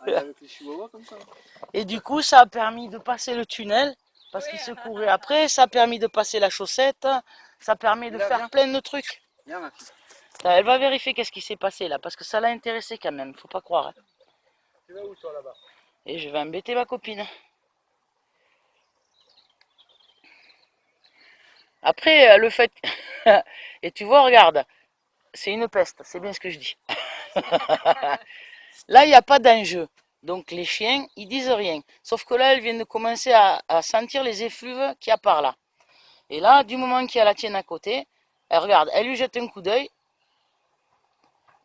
Avec les chihuahuas comme ça. Et du coup, ça a permis de passer le tunnel, parce qu'il se courait après, ça a permis de passer la chaussette, ça permet de faire plein de trucs. Viens, ma fille. Elle va vérifier qu'est-ce qui s'est passé là, parce que ça l'a intéressé quand même, faut pas croire. Hein. Tu vas où, toi, là-bas? Et je vais embêter ma copine. Après, le fait... Et tu vois, regarde, c'est une peste, c'est bien ce que je dis. Là, il n'y a pas d'enjeu. Donc les chiens, ils disent rien. Sauf que là, elles viennent de commencer à sentir les effluves qu'il y a par là. Et là, du moment qu'il y a la tienne à côté, elle regarde, elle lui jette un coup d'œil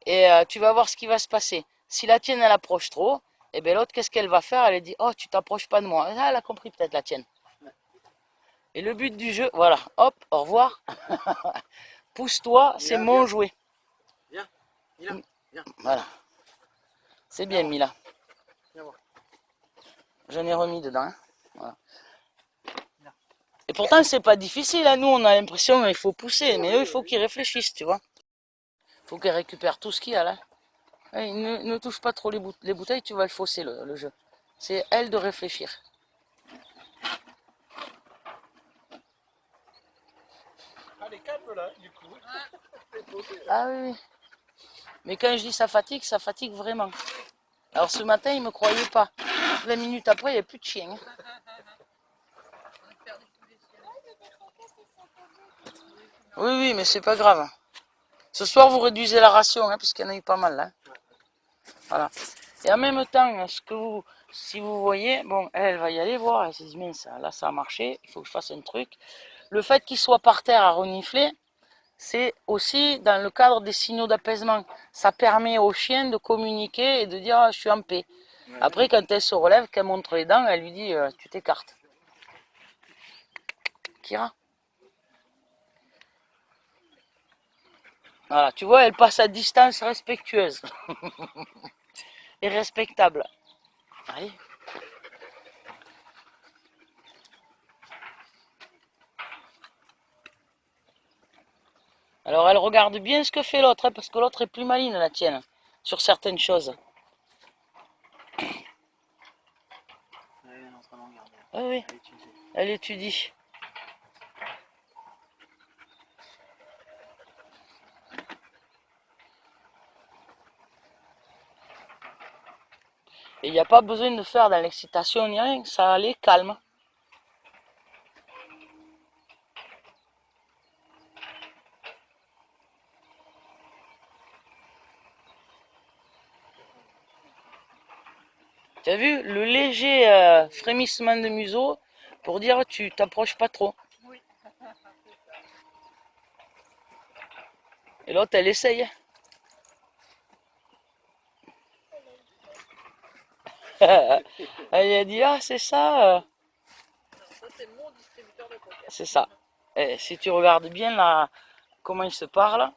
et tu vas voir ce qui va se passer. Si la tienne, elle approche trop, et bien l'autre, qu'est-ce qu'elle va faire? Elle dit, oh, tu t'approches pas de moi. Ah, elle a compris peut-être la tienne. Et le but du jeu, voilà, hop, au revoir. Pousse-toi, c'est mon jouet. Viens, Mila, viens. Voilà. C'est bien, Mila. Viens voir. J'en ai remis dedans. Hein. Voilà. Et pourtant, c'est pas difficile. Hein. Nous, on a l'impression qu'il faut pousser. Mais eux, il faut qu'ils réfléchissent, tu vois. Il faut qu'ils récupèrent tout ce qu'il y a là. Et ne touche pas trop les bouteilles, tu vas le fausser le jeu. C'est elle de réfléchir. Ah, les câbles là, du coup. Ah oui, oui. Mais quand je dis ça fatigue vraiment. Alors ce matin, il ne me croyait pas. 20 minutes après, il n'y a plus de chien. Oui, oui, mais c'est pas grave. Ce soir, vous réduisez la ration, hein, parce qu'il y en a eu pas mal. Hein. Voilà. Et en même temps, si vous voyez, bon, elle va y aller voir, elle s'est dit, mince, là ça a marché, il faut que je fasse un truc. Le fait qu'il soit par terre à renifler, c'est aussi dans le cadre des signaux d'apaisement. Ça permet au chien de communiquer et de dire, ah, je suis en paix. Après, quand elle se relève, qu'elle montre les dents, elle lui dit, tu t'écartes. Kira. Voilà, tu vois, elle passe à distance respectueuse et respectable. Allez. Alors elle regarde bien ce que fait l'autre, hein, parce que l'autre est plus maline, la tienne, sur certaines choses. Ah oui, elle étudie. Et il n'y a pas besoin de faire dans l'excitation ni rien, ça allait calme. Tu as vu le léger frémissement de museau pour dire tu t'approches pas trop. Et l'autre elle essaye. Elle a dit ah c'est ça. C'est ça. Et si tu regardes bien là, comment ils se parlent.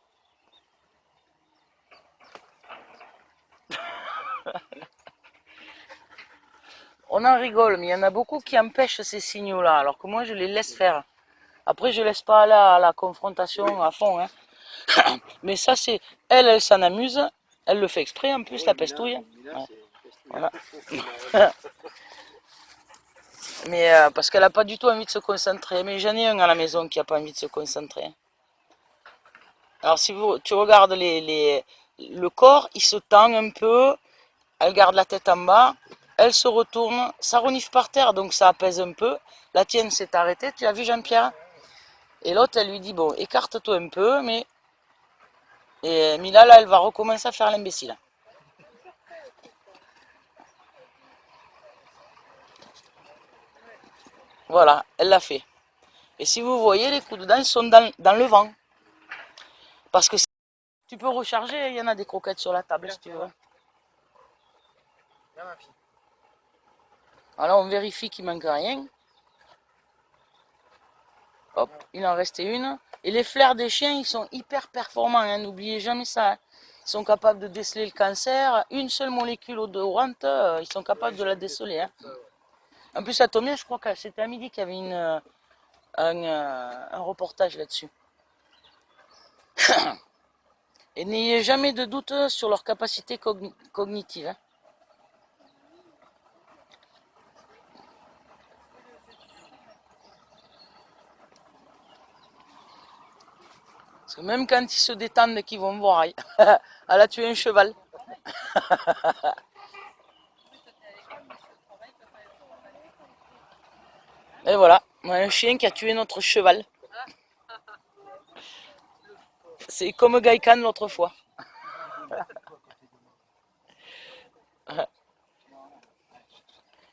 On en rigole, mais il y en a beaucoup qui empêchent ces signaux-là, alors que moi je les laisse faire. Après, je laisse pas aller à la confrontation à fond. Hein. Mais ça, c'est. Elle s'en amuse. Elle le fait exprès en plus, la pestouille. Ouais. Voilà. Mais parce qu'elle n'a pas du tout envie de se concentrer. Mais j'en ai un à la maison qui n'a pas envie de se concentrer. Alors, si tu regardes le corps, il se tend un peu. Elle garde la tête en bas. Elle se retourne. Ça renifle par terre, donc ça apaise un peu. La tienne s'est arrêtée. Tu as vu, Jean-Pierre? Et l'autre, elle lui dit bon, écarte-toi un peu, mais. Et Mila, là, elle va recommencer à faire l'imbécile. Voilà, elle l'a fait. Et si vous voyez, les coups de dents sont dans le vent. Parce que tu peux recharger, il y en a des croquettes sur la table si tu veux. Alors on vérifie qu'il manque rien. Hop, il en restait une. Et les flairs des chiens, ils sont hyper performants, hein, n'oubliez jamais ça. Hein. Ils sont capables de déceler le cancer. Une seule molécule odorante, ils sont capables de la déceler. Hein. En plus, à Tomien, je crois que c'était à midi qu'il y avait un reportage là-dessus. Et n'ayez jamais de doute sur leur capacité cognitive. Hein. Parce que même quand ils se détendent et qu'ils vont voir, elle a tué un cheval. Et voilà, un chien qui a tué notre cheval. C'est comme Gaïkan l'autre fois.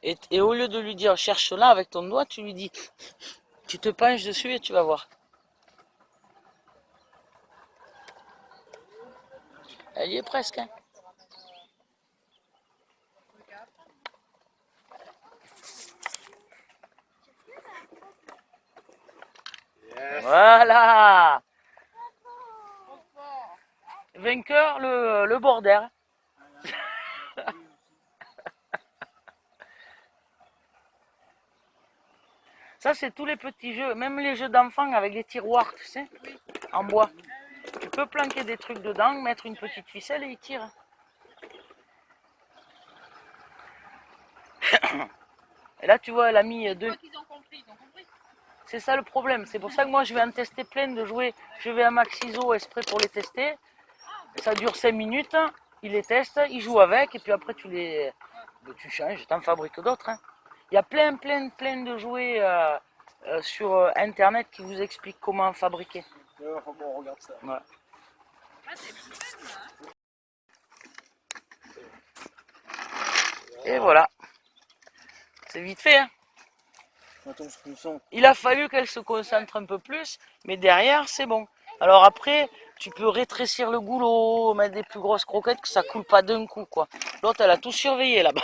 Et au lieu de lui dire cherche là avec ton doigt, tu lui dis, tu te penches dessus et tu vas voir. Elle y est presque. Hein. Yes. Voilà. Vainqueur, le border. Ça, c'est tous les petits jeux, même les jeux d'enfants avec des tiroirs, tu sais, en bois. Tu peux planquer des trucs dedans, mettre une petite ficelle et il tire. Et là, tu vois, elle a mis deux. C'est ça le problème. C'est pour ça que moi, je vais en tester plein de jouets. Je vais à Max ISO exprès pour les tester. Ça dure 5 minutes. Ils les testent, ils jouent avec, et puis après, tu changes, tu en fabriques d'autres. Hein. Il y a plein de jouets sur Internet qui vous expliquent comment fabriquer. Bon, on regarde ça. Ouais. Et voilà. C'est vite fait. Hein. Attends, je me sens. Il a fallu qu'elle se concentre un peu plus, mais derrière, c'est bon. Alors après, tu peux rétrécir le goulot, mettre des plus grosses croquettes, que ça coule pas d'un coup, quoi. L'autre, elle a tout surveillé là-bas.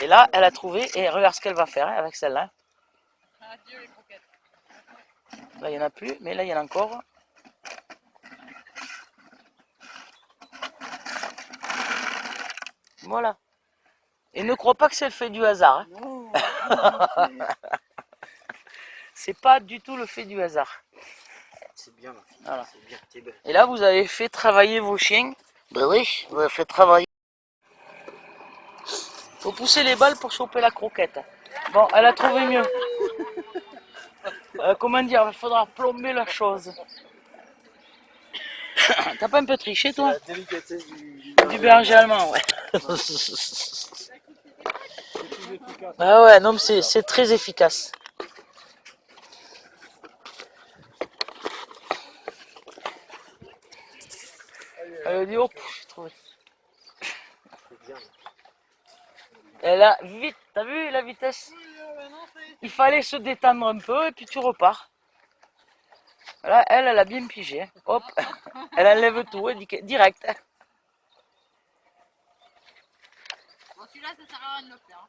Et là, elle a trouvé, et regarde ce qu'elle va faire hein, avec celle-là. Là, il n'y en a plus, mais là, il y en a encore. Voilà. Et ne crois pas que c'est le fait du hasard. Hein. C'est pas du tout le fait du hasard. C'est bien, ma fille. Voilà. C'est bien, t'es belle. Et là, vous avez fait travailler vos chiens. Ben oui, vous avez fait travailler. Faut pousser les balles pour choper la croquette. Bon, elle a trouvé mieux. Comment dire, il faudra plomber la chose. T'as pas un peu triché, toi? La délicatesse Du berger allemand, ouais. Ah ouais, non, mais c'est très efficace. Elle a dit, oh, j'ai trouvé. Elle a vite, t'as vu la vitesse? Il fallait se détendre un peu et puis tu repars. Là, elle a bien pigé. Hein. Hop, elle enlève tout, direct. Bon, celui-là, ça sert à rien de le faire.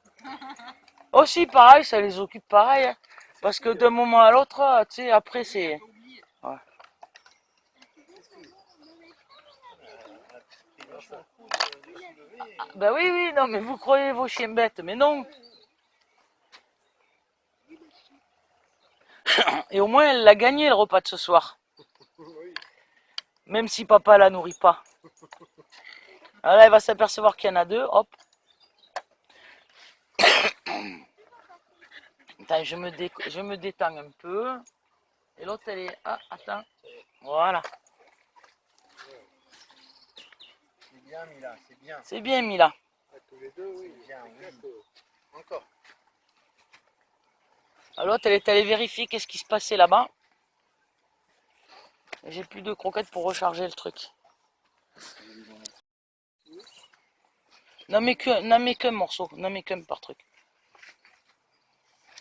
Aussi, pareil, ça les occupe pareil. Hein. Parce que d'un moment à l'autre, tu sais, après, c'est... Ouais. Ben oui, oui, non, mais vous croyez vos chiens bêtes, mais non. Et au moins, elle l'a gagné le repas de ce soir. Même si papa la nourrit pas. Alors là, elle va s'apercevoir qu'il y en a deux, hop. Attends, je me détends un peu. Et l'autre, elle est... Ah, attends. Voilà. C'est bien, Mila, c'est bien. C'est bien, Mila. Tous les deux, oui. Bien, oui. Encore. L'autre, elle est allée vérifier qu'est-ce qui se passait là-bas. J'ai plus de croquettes pour recharger le truc. N'en mets qu'un morceau, n'en mets qu'un par truc.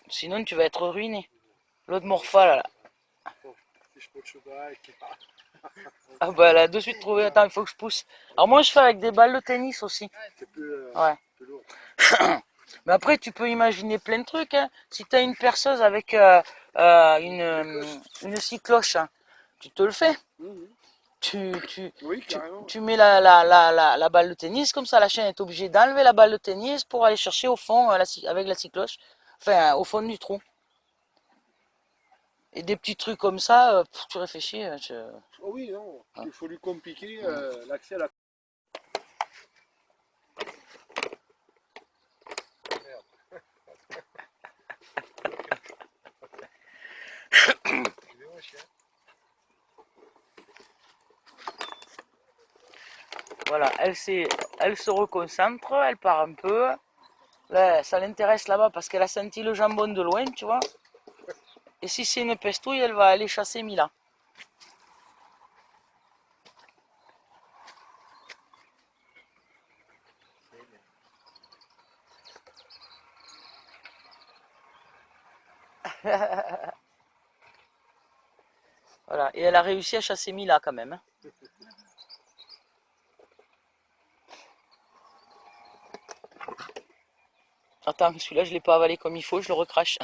Sinon, tu vas être ruiné. L'autre morpha, là. Ah bah, elle a de suite trouvé. Attends, il faut que je pousse. Alors moi, je fais avec des balles de tennis aussi. Ouais. Mais après, tu peux imaginer plein de trucs. Hein. Si tu as une perceuse avec une cycloche, hein, tu te le fais. Tu mets la balle de tennis, comme ça la chaîne est obligée d'enlever la balle de tennis pour aller chercher au fond avec la cycloche, enfin au fond du trou. Et des petits trucs comme ça, tu réfléchis. Oh oui, non, il faut lui compliquer l'accès à la... Voilà, elle se reconcentre, elle part un peu. Là, ça l'intéresse là-bas parce qu'elle a senti le jambon de loin, tu vois. Et si c'est une pestouille, elle va aller chasser Mila. Voilà, et elle a réussi à chasser Mila quand même. Hein. Attends, celui-là, je ne l'ai pas avalé comme il faut, je le recrache.